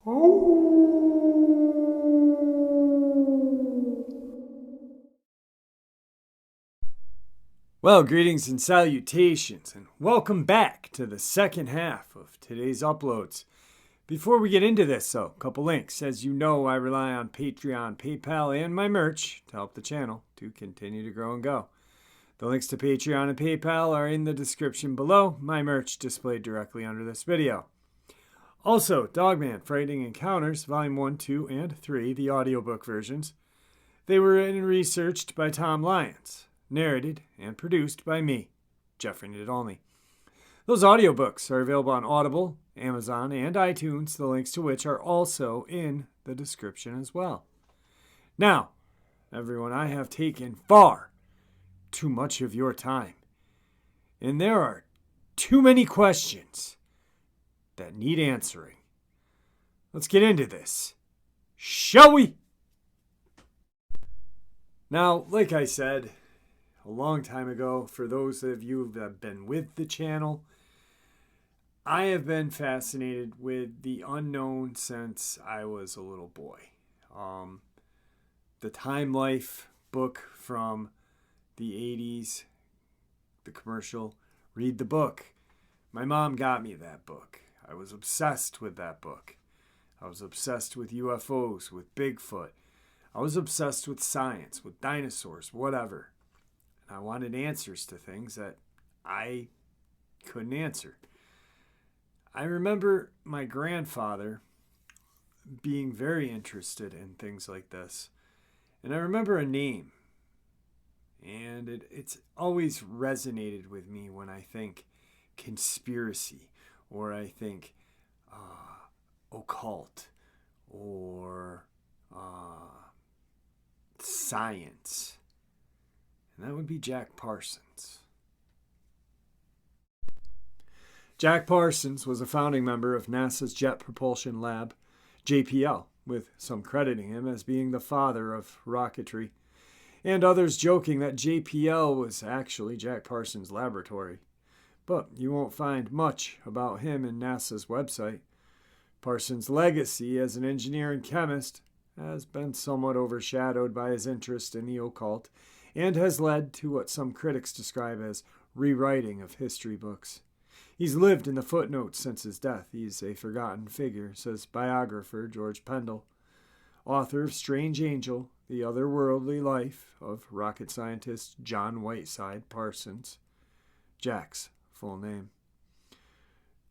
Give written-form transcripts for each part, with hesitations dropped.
Well, greetings and salutations, and welcome back to the second half of today's uploads. Before we get into this, though, a couple links. As you know, I rely on Patreon, PayPal, and my merch to help the channel to continue to grow and go. The links to Patreon and PayPal are in the description below, my merch displayed directly under this video. Also, Dogman, Frightening Encounters, Volume 1, 2, and 3, the audiobook versions. They were written and researched by Tom Lyons, narrated and produced by me, Jeffrey Nadolny. Those audiobooks are available on Audible, Amazon, and iTunes, the links to which are also in the description as well. Now, everyone, I have taken far too much of your time, and there are too many questions that need answering. Let's get into this, shall we? Now, like I said a long time ago, for those of you that have been with the channel, I have been fascinated with the unknown since I was a little boy. The Time Life book from the 80s, the commercial, read the book. My mom got me that book. I was obsessed with that book. I was obsessed with UFOs, with Bigfoot. I was obsessed with science, with dinosaurs, whatever. And I wanted answers to things that I couldn't answer. I remember my grandfather being very interested in things like this. And I remember a name. And it's always resonated with me when I think conspiracy, or I think occult, or science. And that would be Jack Parsons. Jack Parsons was a founding member of NASA's Jet Propulsion Lab, JPL, with some crediting him as being the father of rocketry, and others joking that JPL was actually Jack Parsons' laboratory. But you won't find much about him in NASA's website. Parsons' legacy as an engineer and chemist has been somewhat overshadowed by his interest in the occult and has led to what some critics describe as rewriting of history books. He's lived in the footnotes since his death. He's a forgotten figure, says biographer George Pendle, author of Strange Angel, The Otherworldly Life of rocket scientist John Whiteside Parsons, Jack's full name.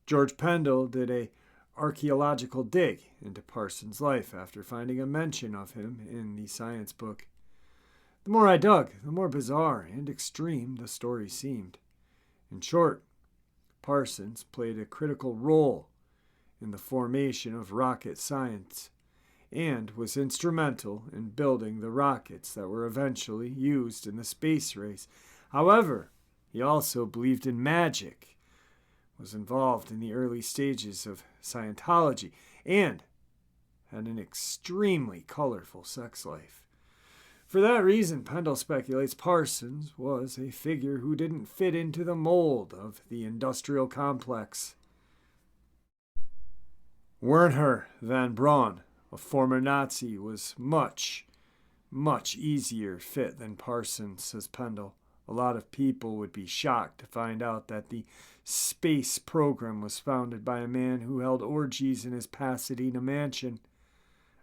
George Pendle did a archaeological dig into Parsons' life after finding a mention of him in the science book. The more I dug, the more bizarre and extreme the story seemed. In short, Parsons played a critical role in the formation of rocket science and was instrumental in building the rockets that were eventually used in the space race. However, he also believed in magic, was involved in the early stages of Scientology, and had an extremely colorful sex life. For that reason, Pendle speculates Parsons was a figure who didn't fit into the mold of the industrial complex. Wernher von Braun, a former Nazi, was much easier fit than Parsons, says Pendle. A lot of people would be shocked to find out that the space program was founded by a man who held orgies in his Pasadena mansion.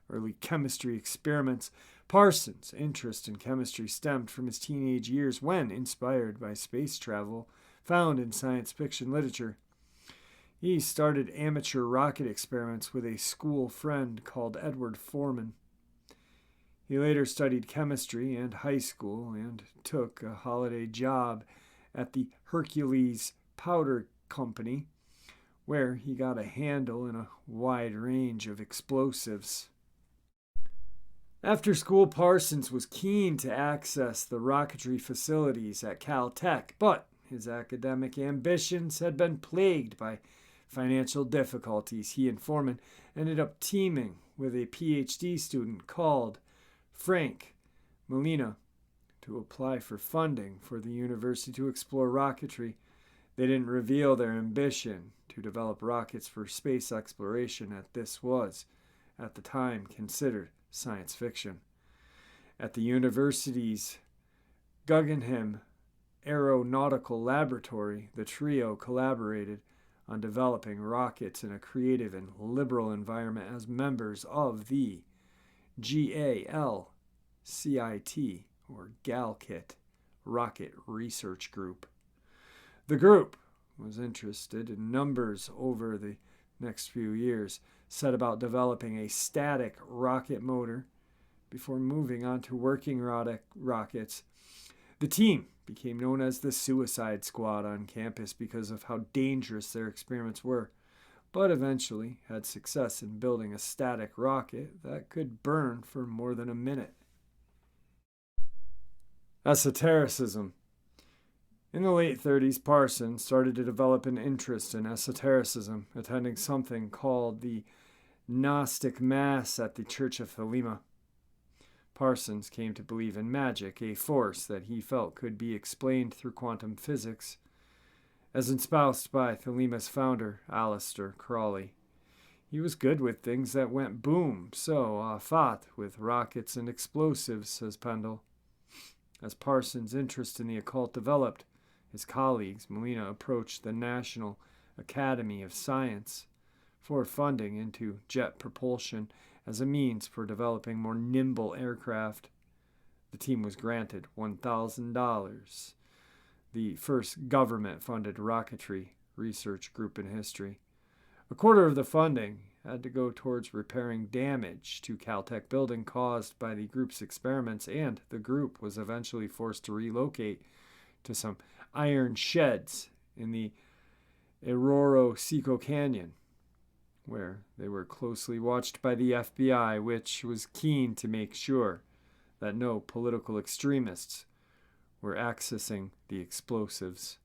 Early chemistry experiments. Parsons' interest in chemistry stemmed from his teenage years when, inspired by space travel found in science fiction literature, he started amateur rocket experiments with a school friend called Edward Foreman. He later studied chemistry in high school and took a holiday job at the Hercules Powder Company, where he got a handle in a wide range of explosives. After school, Parsons was keen to access the rocketry facilities at Caltech, but his academic ambitions had been plagued by financial difficulties. He and Foreman ended up teaming with a PhD student called Frank Molina to apply for funding for the university to explore rocketry. They didn't reveal their ambition to develop rockets for space exploration, as this was at the time considered science fiction. At the university's Guggenheim Aeronautical Laboratory, the trio collaborated on developing rockets in a creative and liberal environment as members of the GALCIT, or GALCIT, Rocket Research Group. The group was interested in numbers over the next few years, set about developing a static rocket motor before moving on to working rockets. The team became known as the Suicide Squad on campus because of how dangerous their experiments were, but eventually had success in building a static rocket that could burn for more than a minute. Esotericism. In the late 30s, Parsons started to develop an interest in esotericism, attending something called the Gnostic Mass at the Church of Thelema. Parsons came to believe in magic, a force that he felt could be explained through quantum physics, as espoused by Thelema's founder, Aleister Crowley. He was good with things that went boom, so fought with rockets and explosives, says Pendle. As Parsons' interest in the occult developed, his colleagues, Molina, approached the National Academy of Science for funding into jet propulsion as a means for developing more nimble aircraft. The team was granted $1,000, the first government-funded rocketry research group in history. A quarter of the funding had to go towards repairing damage to Caltech building caused by the group's experiments, and the group was eventually forced to relocate to some iron sheds in the Arroyo Seco Canyon, where they were closely watched by the FBI, which was keen to make sure that no political extremists were accessing the explosives.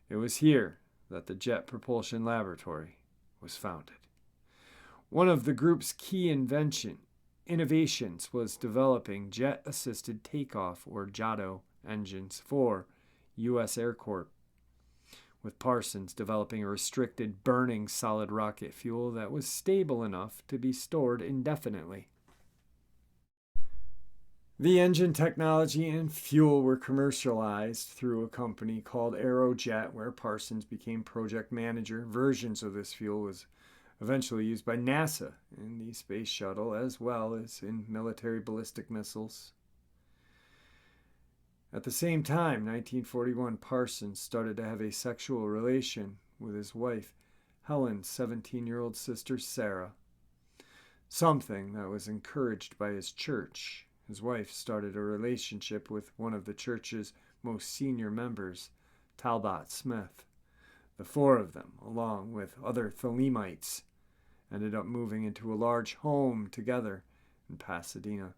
It was here that the Jet Propulsion Laboratory was founded. One of the group's key innovations was developing jet-assisted takeoff, or JATO, engines for U.S. Air Corps, with Parsons developing a restricted burning solid rocket fuel that was stable enough to be stored indefinitely. The engine technology and fuel were commercialized through a company called Aerojet, where Parsons became project manager. Versions of this fuel was eventually used by NASA in the space shuttle as well as in military ballistic missiles. At the same time, 1941, Parsons started to have a sexual relation with his wife, Helen's 17-year-old sister, Sarah, something that was encouraged by his church. His wife started a relationship with one of the church's most senior members, Talbot Smith. The four of them, along with other Thelemites, ended up moving into a large home together in Pasadena.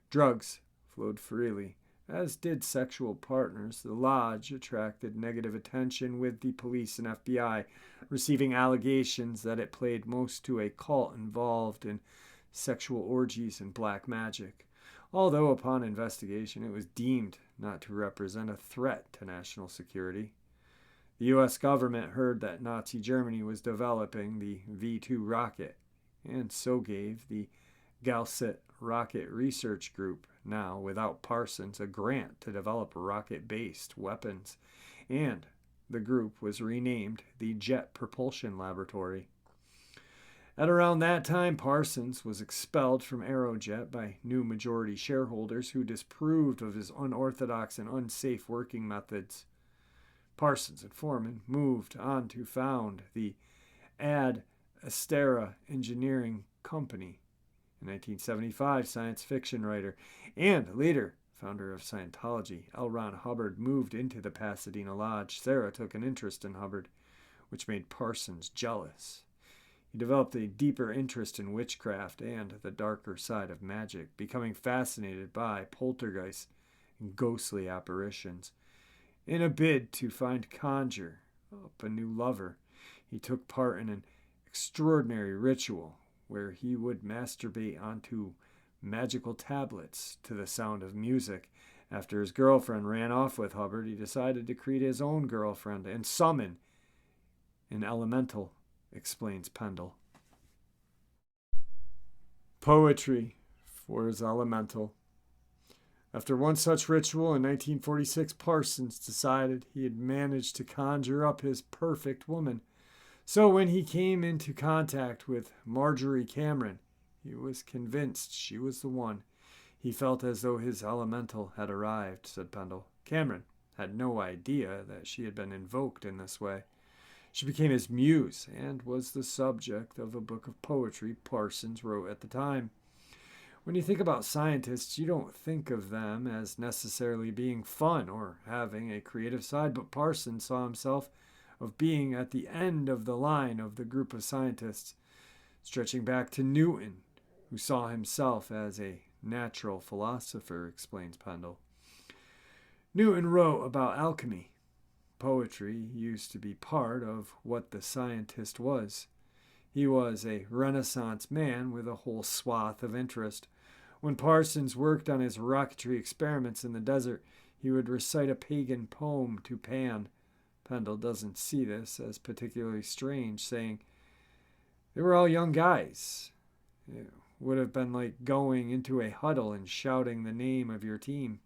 Drugs flowed freely, as did sexual partners. The lodge attracted negative attention, with the police and FBI receiving allegations that it played most to a cult involved in sexual orgies and black magic. Although upon investigation it was deemed not to represent a threat to national security. The U.S. government heard that Nazi Germany was developing the V-2 rocket, and so gave the GALCIT Rocket Research Group, now without Parsons, a grant to develop rocket-based weapons, and the group was renamed the Jet Propulsion Laboratory. At around that time, Parsons was expelled from Aerojet by new majority shareholders who disapproved of his unorthodox and unsafe working methods. Parsons and Foreman moved on to found the Ad Astra Engineering Company. In 1975, science fiction writer and later founder of Scientology, L. Ron Hubbard, moved into the Pasadena Lodge. Sarah took an interest in Hubbard, which made Parsons jealous. He developed a deeper interest in witchcraft and the darker side of magic, becoming fascinated by poltergeists and ghostly apparitions. In a bid to conjure up a new lover, he took part in an extraordinary ritual where he would masturbate onto magical tablets to the sound of music. After his girlfriend ran off with Hubbard, he decided to create his own girlfriend and summon an elemental, explains Pendle. poetry for his elemental. After one such ritual in 1946, Parsons decided he had managed to conjure up his perfect woman. So when he came into contact with Marjorie Cameron, he was convinced she was the one. He felt as though his elemental had arrived, said Pendle. Cameron had no idea that she had been invoked in this way. She became his muse and was the subject of a book of poetry Parsons wrote at the time. When you think about scientists, you don't think of them as necessarily being fun or having a creative side, but Parsons saw himself of being at the end of the line of the group of scientists, stretching back to Newton, who saw himself as a natural philosopher, explains Pendle. Newton wrote about alchemy. Poetry used to be part of what the scientist was. He was a Renaissance man with a whole swath of interest. When Parsons worked on his rocketry experiments in the desert, he would recite a pagan poem to Pan. Pendle doesn't see this as particularly strange, saying, "They were all young guys. It would have been like going into a huddle and shouting the name of your team."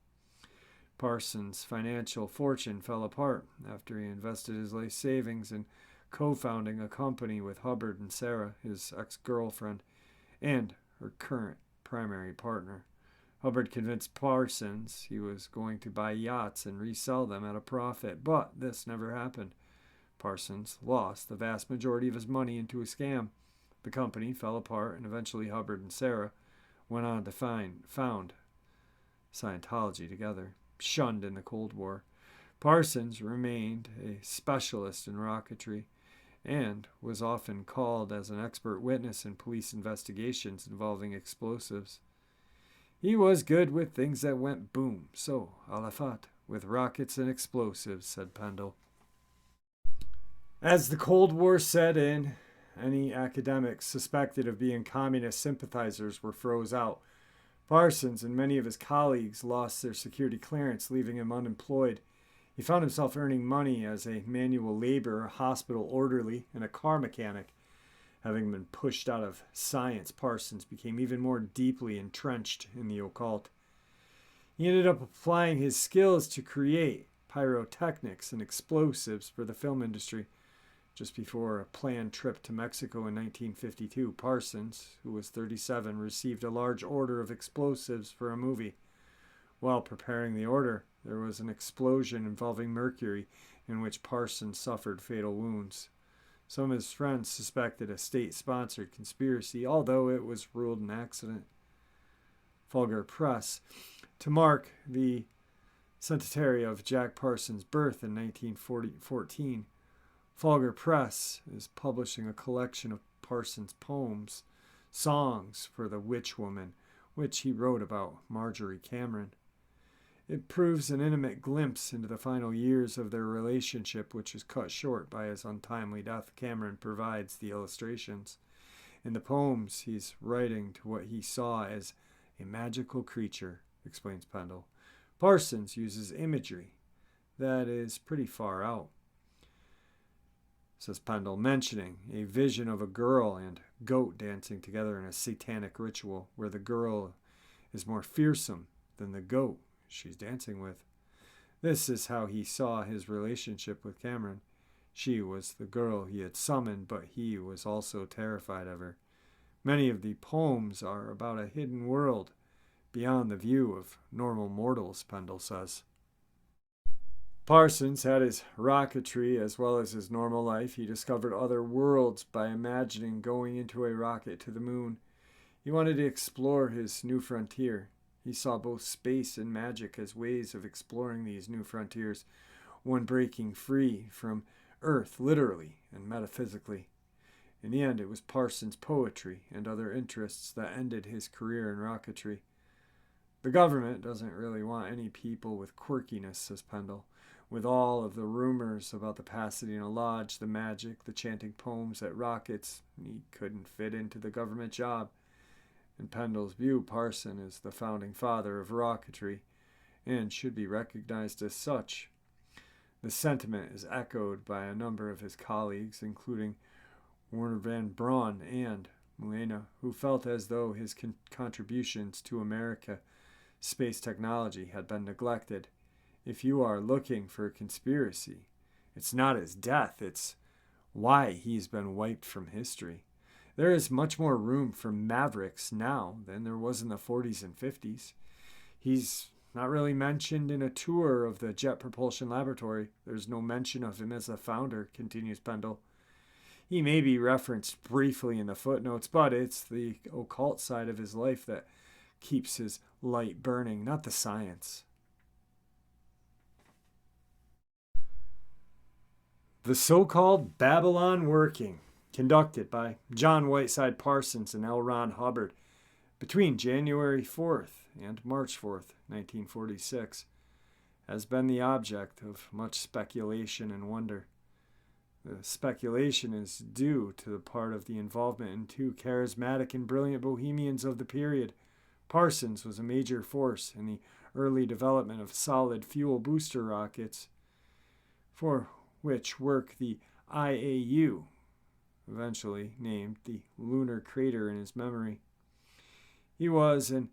Parsons' financial fortune fell apart after he invested his life savings in co-founding a company with Hubbard and Sarah, his ex-girlfriend, and her current primary partner. Hubbard convinced Parsons he was going to buy yachts and resell them at a profit, but this never happened. Parsons lost the vast majority of his money into a scam. The company fell apart, and eventually Hubbard and Sarah went on to found Scientology together, shunned in the Cold War. Parsons remained a specialist in rocketry and was often called as an expert witness in police investigations involving explosives. He was good with things that went boom, so Alafat with rockets and explosives, said Pendle. As the Cold War set in, any academics suspected of being communist sympathizers were froze out. Parsons and many of his colleagues lost their security clearance, leaving him unemployed. He found himself earning money as a manual laborer, hospital orderly, and a car mechanic. Having been pushed out of science, Parsons became even more deeply entrenched in the occult. He ended up applying his skills to create pyrotechnics and explosives for the film industry. Just before a planned trip to Mexico in 1952, Parsons, who was 37, received a large order of explosives for a movie. While preparing the order, there was an explosion involving mercury in which Parsons suffered fatal wounds. Some of his friends suspected a state-sponsored conspiracy, although it was ruled an accident. Fulgur Press, to mark the centenary of Jack Parsons' birth in 1914, Fulgur Press is publishing a collection of Parsons' poems, songs for the witch woman, which he wrote about Marjorie Cameron. It proves an intimate glimpse into the final years of their relationship, which is cut short by his untimely death. Cameron provides the illustrations. In the poems, he's writing to what he saw as a magical creature, explains Pendle. Parsons uses imagery that is pretty far out, says Pendle, mentioning a vision of a girl and goat dancing together in a satanic ritual where the girl is more fearsome than the goat she's dancing with. This is how he saw his relationship with Cameron. She was the girl he had summoned, but he was also terrified of her. Many of the poems are about a hidden world beyond the view of normal mortals, Pendle says. Parsons had his rocketry as well as his normal life. He discovered other worlds by imagining going into a rocket to the moon. He wanted to explore his new frontier. He saw both space and magic as ways of exploring these new frontiers, one breaking free from Earth literally and metaphysically. In the end, it was Parsons' poetry and other interests that ended his career in rocketry. The government doesn't really want any people with quirkiness, says Pendle. With all of the rumors about the Pasadena Lodge, the magic, the chanting poems at rockets, he couldn't fit into the government job. In Pendle's view, Parson is the founding father of rocketry and should be recognized as such. The sentiment is echoed by a number of his colleagues, including Werner van Braun and Molina, who felt as though his contributions to America space technology had been neglected. If you are looking for a conspiracy, it's not his death, it's why he's been wiped from history. There is much more room for mavericks now than there was in the 40s and 50s. He's not really mentioned in a tour of the Jet Propulsion Laboratory. There's no mention of him as a founder, continues Pendle. He may be referenced briefly in the footnotes, but it's the occult side of his life that keeps his light burning, not the science. The so-called Babylon Working, conducted by John Whiteside Parsons and L. Ron Hubbard between January 4th and March 4th, 1946, has been the object of much speculation and wonder. The speculation is due to the part of the involvement in two charismatic and brilliant bohemians of the period. Parsons was a major force in the early development of solid fuel booster rockets, for which work the IAU eventually named the lunar crater in his memory. He was an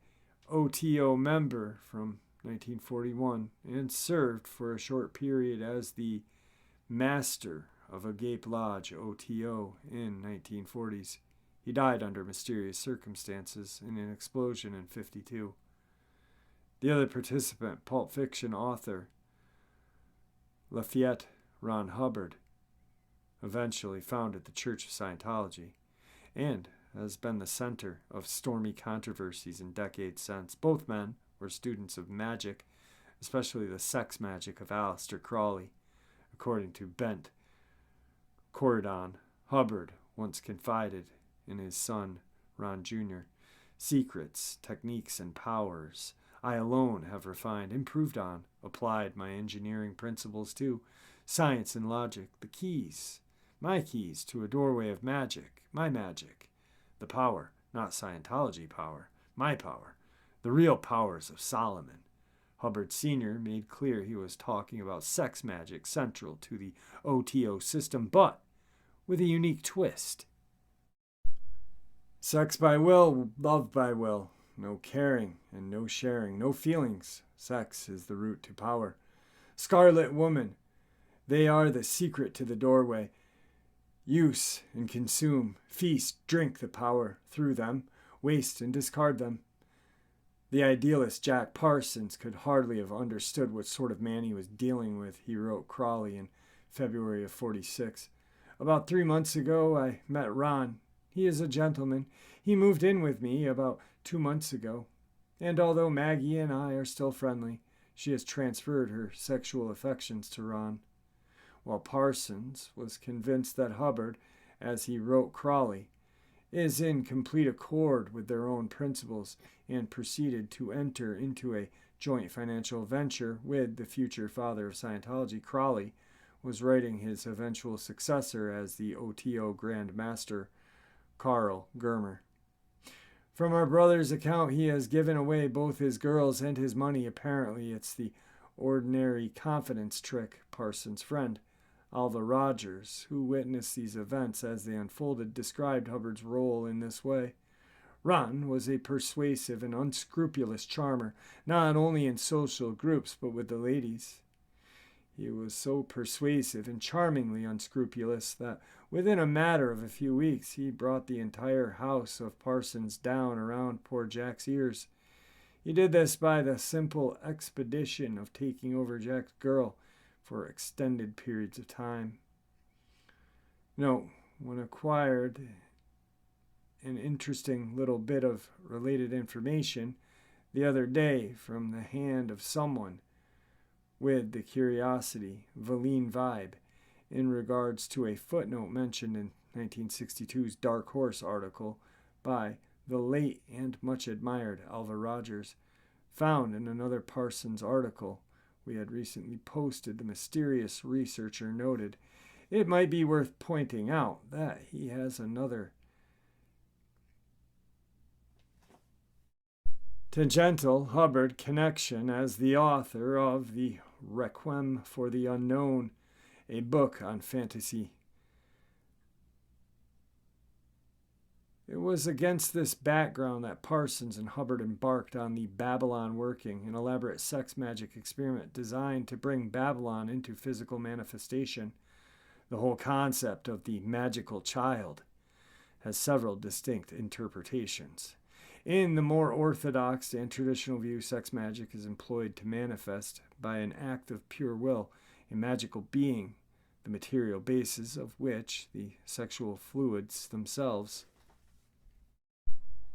OTO member from 1941 and served for a short period as the master of Agape Lodge OTO in 1940s. He died under mysterious circumstances in an explosion in 1952. The other participant, Pulp Fiction author Lafayette Ron Hubbard, eventually founded the Church of Scientology and has been the center of stormy controversies in decades since. Both men were students of magic, especially the sex magic of Aleister Crowley. According to Bent Corridon, Hubbard once confided in his son, Ron Jr., secrets, techniques, and powers I alone have refined, improved on, applied my engineering principles to, science and logic, the keys, my keys to a doorway of magic, my magic, the power, not Scientology power, my power, the real powers of Solomon. Hubbard Sr. made clear he was talking about sex magic central to the OTO system, but with a unique twist. Sex by will, love by will, no caring and no sharing, no feelings. Sex is the route to power. Scarlet woman, they are the secret to the doorway. Use and consume, feast, drink the power through them, waste and discard them. The idealist Jack Parsons could hardly have understood what sort of man he was dealing with, he wrote Crawley in February of 46. About 3 months ago, I met Ron. He is a gentleman. He moved in with me about 2 months ago. And although Maggie and I are still friendly, she has transferred her sexual affections to Ron. While Parsons was convinced that Hubbard, as he wrote Crawley, is in complete accord with their own principles and proceeded to enter into a joint financial venture with the future father of Scientology, Crawley was writing his eventual successor as the OTO Grand Master, Carl Germer. From our brother's account, he has given away both his girls and his money. Apparently, it's the ordinary confidence trick, Parsons' friend, Alva Rogers, who witnessed these events as they unfolded, described Hubbard's role in this way. Ron was a persuasive and unscrupulous charmer, not only in social groups but with the ladies. He was so persuasive and charmingly unscrupulous that within a matter of a few weeks he brought the entire house of Parsons down around poor Jack's ears. He did this by the simple expedition of taking over Jack's girl for extended periods of time. No, when acquired an interesting little bit of related information the other day from the hand of someone with the curiosity, Valine vibe, in regards to a footnote mentioned in 1962's Dark Horse article by the late and much admired Alva Rogers, found in another Parsons article we had recently posted. The mysterious researcher noted it might be worth pointing out that he has another tangential Hubbard connection as the author of the Requiem for the Unknown, a book on fantasy It was against this background that Parsons and Hubbard embarked on the Babylon working, an elaborate sex magic experiment designed to bring Babylon into physical manifestation. The whole concept of the magical child has several distinct interpretations. In the more orthodox and traditional view, sex magic is employed to manifest, by an act of pure will, a magical being, the material basis of which the sexual fluids themselves.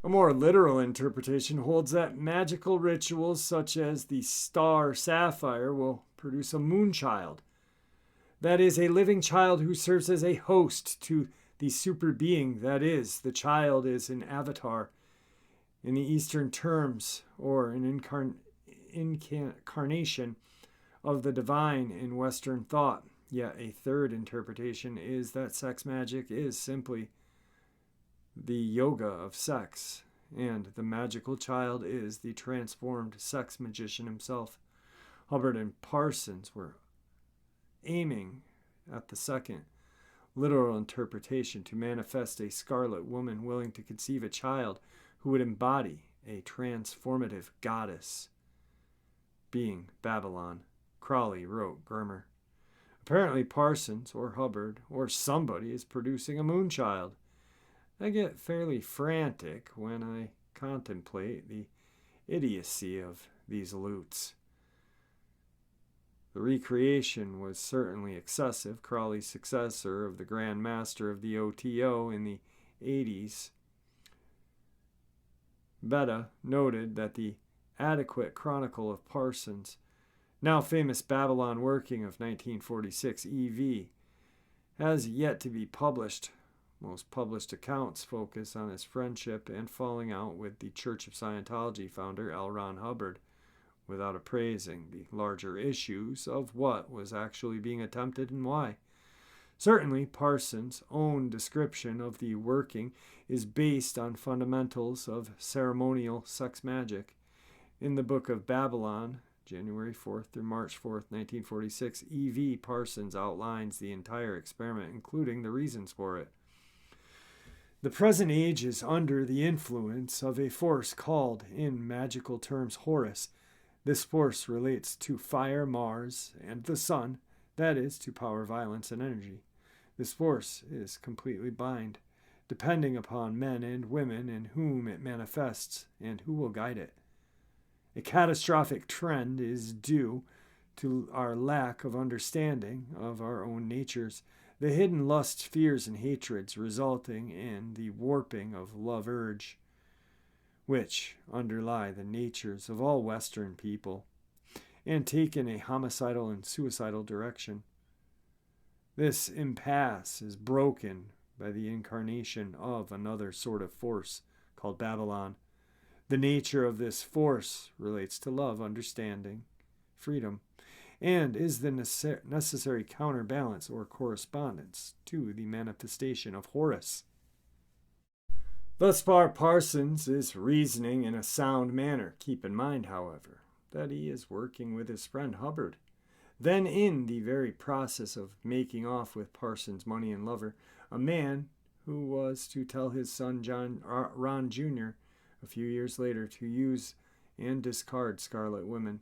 A more literal interpretation holds that magical rituals such as the star sapphire will produce a moon child. That is, a living child who serves as a host to the super being that is. The child is an avatar in the Eastern terms, or an incarnation of the divine in Western thought. Yet a third interpretation is that sex magic is simply the yoga of sex, and the magical child is the transformed sex magician himself. Hubbard and Parsons were aiming at the second literal interpretation, to manifest a scarlet woman willing to conceive a child who would embody a transformative goddess, being Babylon. Crowley wrote Grimmer. Apparently Parsons, or Hubbard, or somebody is producing a moon child. I get fairly frantic when I contemplate the idiocy of these loots. The recreation was certainly excessive. Crowley's successor of the Grand Master of the OTO in the 80s, Betta, noted that the adequate chronicle of Parsons' now famous Babylon working of 1946 EV has yet to be published. Most published accounts focus on his friendship and falling out with the Church of Scientology founder L. Ron Hubbard, without appraising the larger issues of what was actually being attempted and why. Certainly, Parsons' own description of the working is based on fundamentals of ceremonial sex magic. In the Book of Babylon, January 4th through March 4th, 1946, E.V. Parsons outlines the entire experiment, including the reasons for it. The present age is under the influence of a force called, in magical terms, Horus. This force relates to fire, Mars, and the sun, that is, to power, violence, and energy. This force is completely blind, depending upon men and women in whom it manifests and who will guide it. A catastrophic trend is due to our lack of understanding of our own natures, the hidden lusts, fears, and hatreds resulting in the warping of love urge, which underlie the natures of all Western people, and take in a homicidal and suicidal direction. This impasse is broken by the incarnation of another sort of force called Babylon. The nature of this force relates to love, understanding, freedom, and is the necessary counterbalance or correspondence to the manifestation of Horus. Thus far, Parsons is reasoning in a sound manner. Keep in mind, however, that he is working with his friend Hubbard. Then, in the very process of making off with Parsons' money and lover, a man who was to tell his son Ron Jr. a few years later to use and discard scarlet women.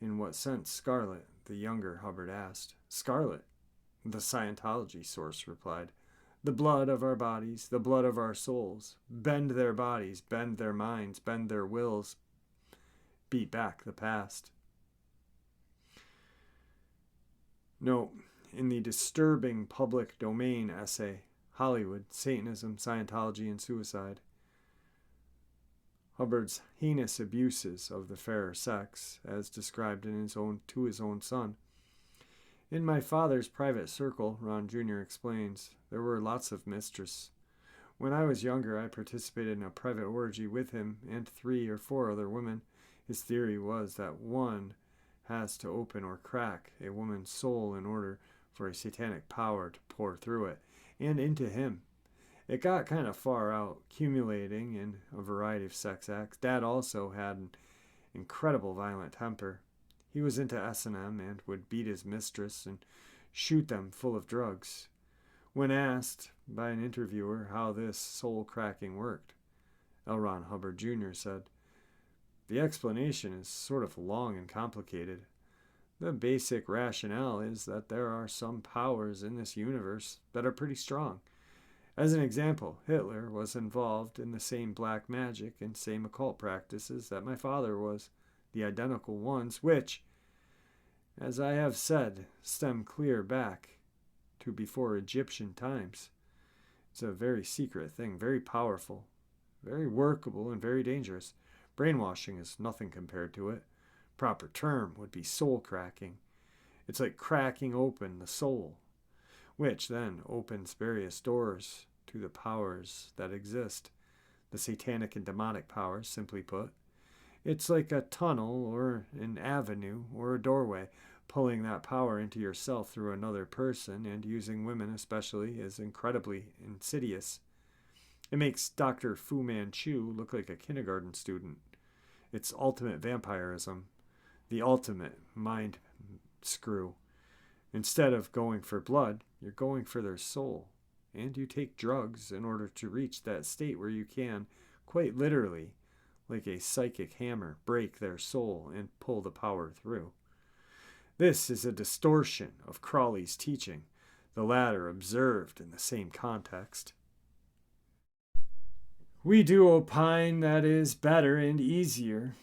In what sense scarlet? The younger Hubbard asked. Scarlet, the Scientology source replied. The blood of our bodies, the blood of our souls. Bend their bodies, bend their minds, bend their wills. Beat back the past. Note, in the disturbing public domain essay, Hollywood, Satanism, Scientology, and Suicide, Hubbard's heinous abuses of the fairer sex, as described in to his own son. In my father's private circle, Ron Jr. explains, there were lots of mistresses. When I was younger, I participated in a private orgy with him and 3 or 4 other women. His theory was that one has to open or crack a woman's soul in order for a satanic power to pour through it and into him. It got kind of far out, accumulating in a variety of sex acts. Dad also had an incredible violent temper. He was into S&M and would beat his mistress and shoot them full of drugs. When asked by an interviewer how this soul cracking worked. L. Ron Hubbard Jr. said, "The explanation is sort of long and complicated. The basic rationale is that there are some powers in this universe that are pretty strong. As an example, Hitler was involved in the same black magic and same occult practices that my father was, the identical ones which, as I have said, stem clear back to before Egyptian times. It's a very secret thing, very powerful, very workable, and very dangerous. Brainwashing is nothing compared to it. Proper term would be soul cracking. It's like cracking open the soul, which then opens various doors to the powers that exist. The satanic and demonic powers, simply put. It's like a tunnel or an avenue or a doorway. Pulling that power into yourself through another person, and using women especially, is incredibly insidious. It makes Dr. Fu Manchu look like a kindergarten student. It's ultimate vampirism, the ultimate mind screw. Instead of going for blood, you're going for their soul. And you take drugs in order to reach that state where you can, quite literally, like a psychic hammer, break their soul and pull the power through. This is a distortion of Crowley's teaching, the latter observed in the same context. We do opine that is better and easier,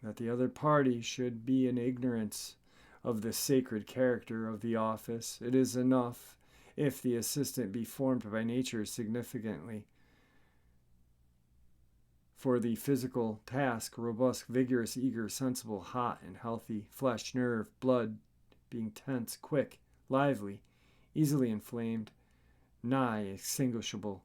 that the other party should be in ignorance of the sacred character of the office. It is enough if the assistant be formed by nature significantly for the physical task, robust, vigorous, eager, sensible, hot, and healthy, flesh, nerve, blood being tense, quick, lively, easily inflamed, nigh extinguishable.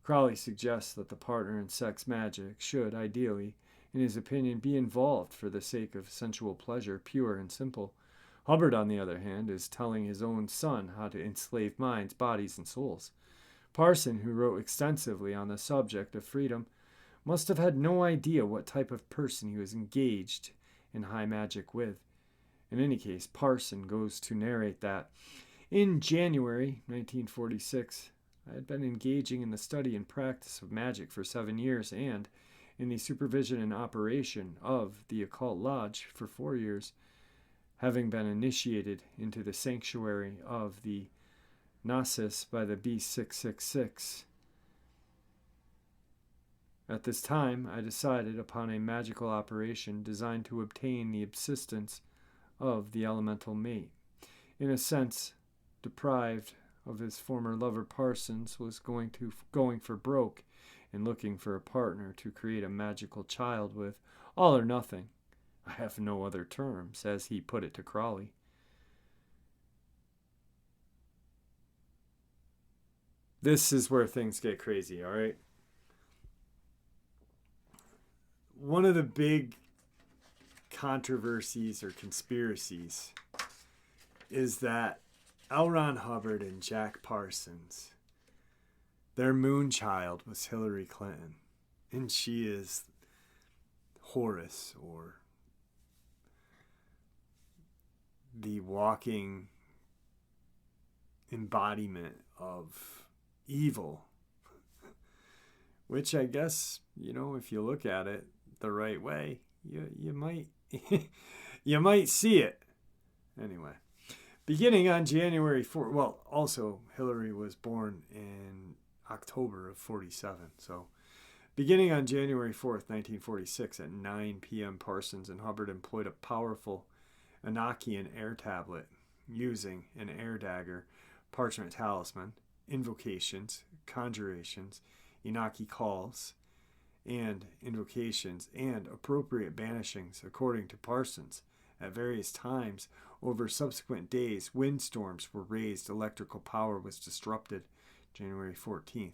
Crowley suggests that the partner in sex magic should, ideally, in his opinion, be involved for the sake of sensual pleasure, pure and simple. Hubbard, on the other hand, is telling his own son how to enslave minds, bodies, and souls. Parsons, who wrote extensively on the subject of freedom, must have had no idea what type of person he was engaged in high magic with. In any case, Parsons goes to narrate that, in January 1946, I had been engaging in the study and practice of magic for 7 years, and in the supervision and operation of the Occult Lodge for 4 years, having been initiated into the sanctuary of the Gnosis by the B666. At this time, I decided upon a magical operation designed to obtain the assistance of the elemental mate. In a sense, deprived of his former lover, Parsons was going for broke and looking for a partner to create a magical child with. All or nothing. I have no other terms, as he put it to Crowley. This is where things get crazy, all right? One of the big controversies or conspiracies is that L. Ron Hubbard and Jack Parsons, their moonchild was Hillary Clinton, and she is Horus, or the walking embodiment of evil, which I guess, if you look at it the right way, you might you might see it. Anyway, beginning on January 4th, well, also Hillary was born in October of 47, so beginning on January 4th, 1946 at 9 p.m., Parsons and Hubbard employed a powerful Enochian air tablet using an air dagger, parchment talisman, invocations, conjurations, Enochi calls, and invocations, and appropriate banishings, according to Parsons. At various times over subsequent days, windstorms were raised, electrical power was disrupted, January 14th,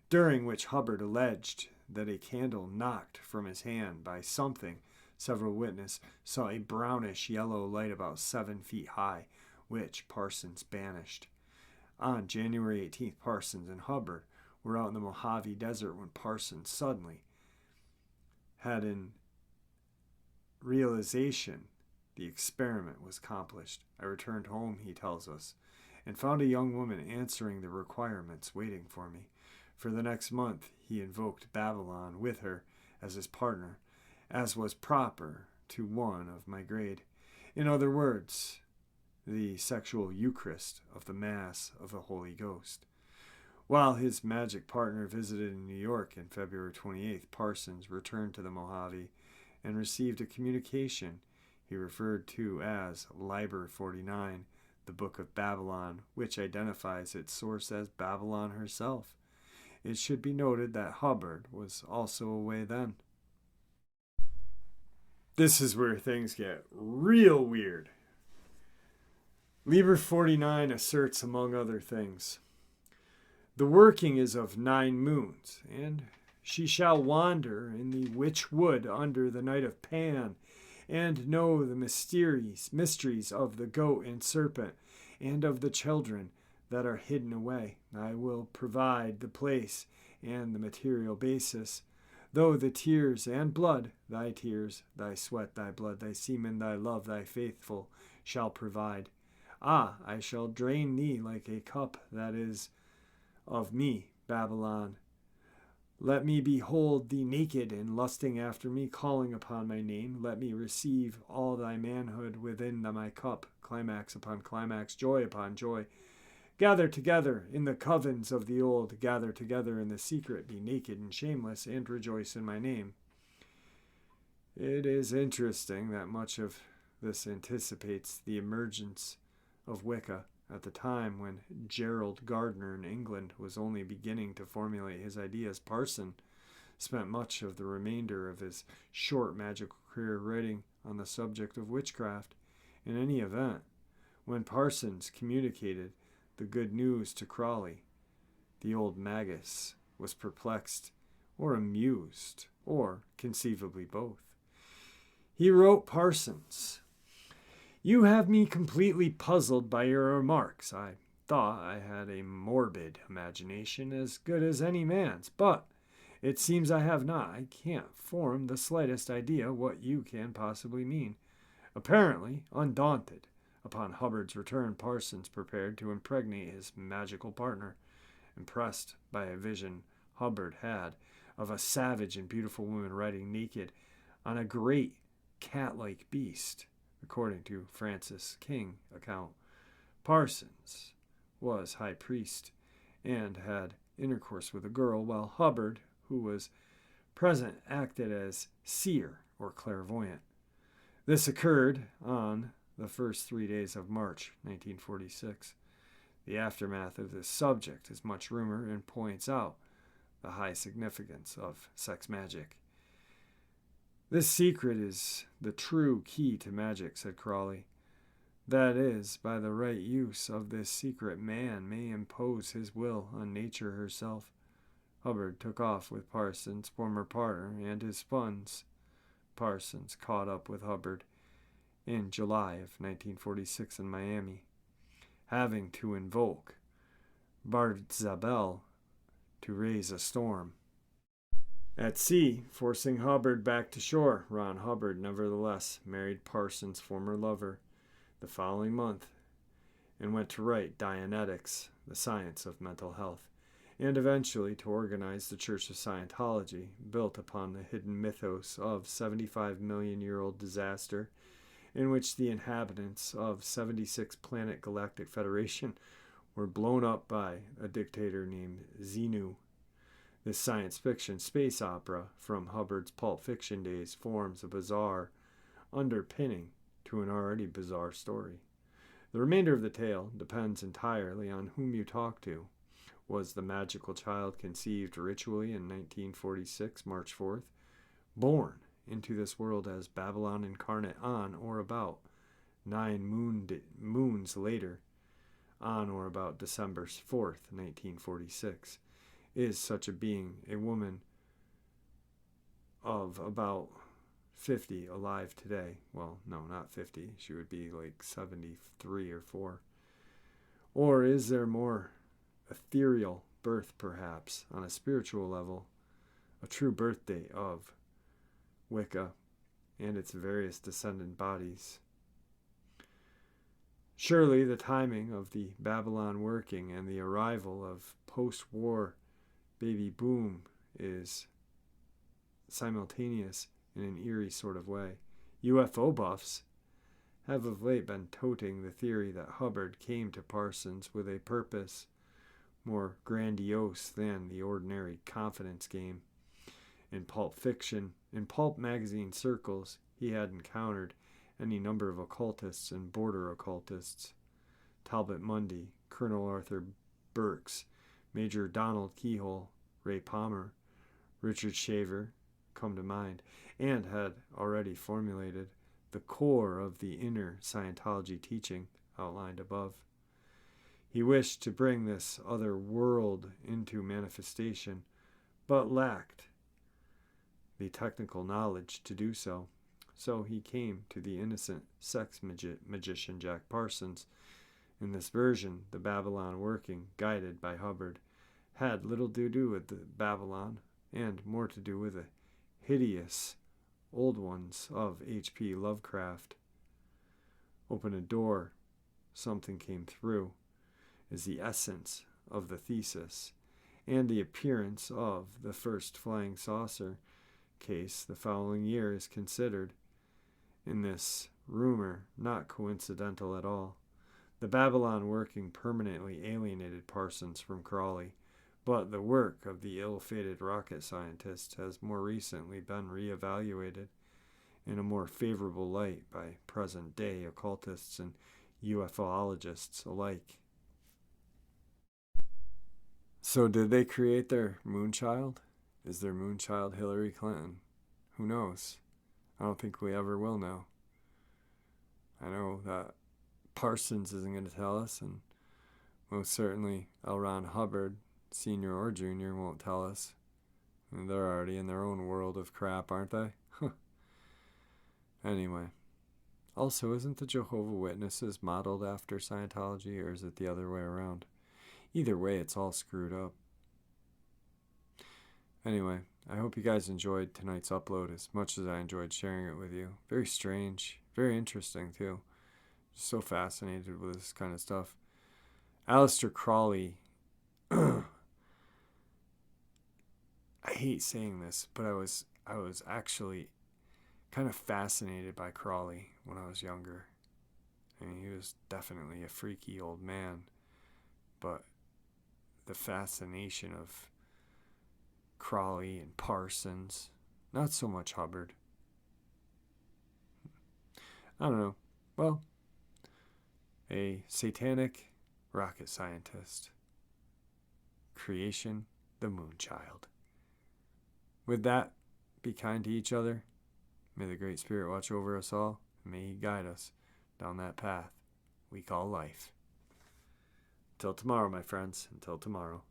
during which Hubbard alleged that a candle knocked from his hand by something. Several witnesses saw a brownish yellow light about 7 feet high, which Parsons banished. On January 18th, Parsons and Hubbard were out in the Mojave Desert when Parsons suddenly had an realization the experiment was accomplished. I returned home, he tells us, and found a young woman answering the requirements waiting for me. For the next month he invoked Babylon with her as his partner, as was proper to one of my grade. In other words, the sexual Eucharist of the Mass of the Holy Ghost. While his magic partner visited in New York on February 28th, Parsons returned to the Mojave and received a communication he referred to as Liber 49, the Book of Babylon, which identifies its source as Babylon herself. It should be noted that Hubbard was also away then. This is where things get real weird. Liber 49 asserts, among other things, the working is of 9 moons, and she shall wander in the witch wood under the night of Pan, and know the mysteries of the goat and serpent, and of the children that are hidden away. I will provide the place and the material basis, though the tears and blood, thy tears, thy sweat, thy blood, thy semen, thy love, thy faithful, shall provide. Ah, I shall drain thee like a cup that is of me, Babylon. Let me behold thee naked and lusting after me, calling upon my name. Let me receive all thy manhood within my cup, climax upon climax, joy upon joy. Gather together in the covens of the old, gather together in the secret, be naked and shameless, and rejoice in my name. It is interesting that much of this anticipates the emergence of Wicca at the time when Gerald Gardner in England was only beginning to formulate his ideas. Parsons spent much of the remainder of his short magical career writing on the subject of witchcraft. In any event, when Parsons communicated the good news to Crawley, the old magus was perplexed or amused, or conceivably both. He wrote Parsons, "You have me completely puzzled by your remarks. I thought I had a morbid imagination as good as any man's, but it seems I have not. I can't form the slightest idea what you can possibly mean." Apparently undaunted, upon Hubbard's return, Parsons prepared to impregnate his magical partner, impressed by a vision Hubbard had of a savage and beautiful woman riding naked on a great cat-like beast. According to Francis King account, Parsons was high priest and had intercourse with a girl, while Hubbard, who was present, acted as seer or clairvoyant. This occurred on the first 3 days of March 1946. The aftermath of this subject is much rumor and points out the high significance of sex magic. "This secret is the true key to magic," said Crawley. "That is, by the right use of this secret, man may impose his will on nature herself." Hubbard took off with Parsons' former partner and his funds. Parsons caught up with Hubbard in July of 1946 in Miami, having to invoke Barzabel to raise a storm at sea, forcing Hubbard back to shore. Ron Hubbard, nevertheless, married Parsons' former lover the following month and went to write Dianetics, the Science of Mental Health, and eventually to organize the Church of Scientology, built upon the hidden mythos of 75-million-year-old disaster in which the inhabitants of 76-planet galactic federation were blown up by a dictator named Xenu. This science fiction space opera from Hubbard's Pulp Fiction days forms a bizarre underpinning to an already bizarre story. The remainder of the tale depends entirely on whom you talk to. Was the magical child conceived ritually in 1946, March 4th, born into this world as Babylon incarnate on or about 9 moons later, on or about December 4th, 1946? Is such a being a woman of about 50 alive today? Well, no, not 50. She would be like 73 or 4. Or is there more ethereal birth, perhaps, on a spiritual level, a true birthday of Wicca and its various descendant bodies? Surely the timing of the Babylon working and the arrival of post-war baby boom is simultaneous in an eerie sort of way. UFO buffs have of late been toting the theory that Hubbard came to Parsons with a purpose more grandiose than the ordinary confidence game. In pulp fiction, in pulp magazine circles, he had encountered any number of occultists and border occultists. Talbot Mundy, Colonel Arthur Burks, Major Donald Keyhole, Ray Palmer, Richard Shaver come to mind, and had already formulated the core of the inner Scientology teaching outlined above. He wished to bring this other world into manifestation, but lacked the technical knowledge to do so. So he came to the innocent sex magician Jack Parsons. In this version, the Babylon working, guided by Hubbard, had little to do with the Babylon and more to do with the hideous old ones of H.P. Lovecraft. Open a door, something came through, is the essence of the thesis, and the appearance of the first flying saucer case the following year is considered, in this rumor, not coincidental at all. The Babylon working permanently alienated Parsons from Crawley, but the work of the ill-fated rocket scientist has more recently been reevaluated in a more favorable light by present-day occultists and UFOologists alike. So did they create their moonchild? Is their moonchild Hillary Clinton? Who knows? I don't think we ever will know. I know that Parsons isn't going to tell us, and most certainly L. Ron Hubbard, Sr. or Jr., won't tell us. And they're already in their own world of crap, aren't they? Anyway. Also, isn't the Jehovah's Witnesses modeled after Scientology, or is it the other way around? Either way, it's all screwed up. Anyway, I hope you guys enjoyed tonight's upload as much as I enjoyed sharing it with you. Very strange, very interesting too. Just so fascinated with this kind of stuff. Aleister Crowley, I hate saying this, but I was actually kind of fascinated by Crowley when I was younger. I mean, he was definitely a freaky old man, but the fascination of Crowley and Parsons, not so much Hubbard. I don't know. Well, a satanic rocket scientist. Creation, the Moonchild. With that, be kind to each other. May the Great Spirit watch over us all, and may He guide us down that path we call life. Till tomorrow, my friends. Until tomorrow.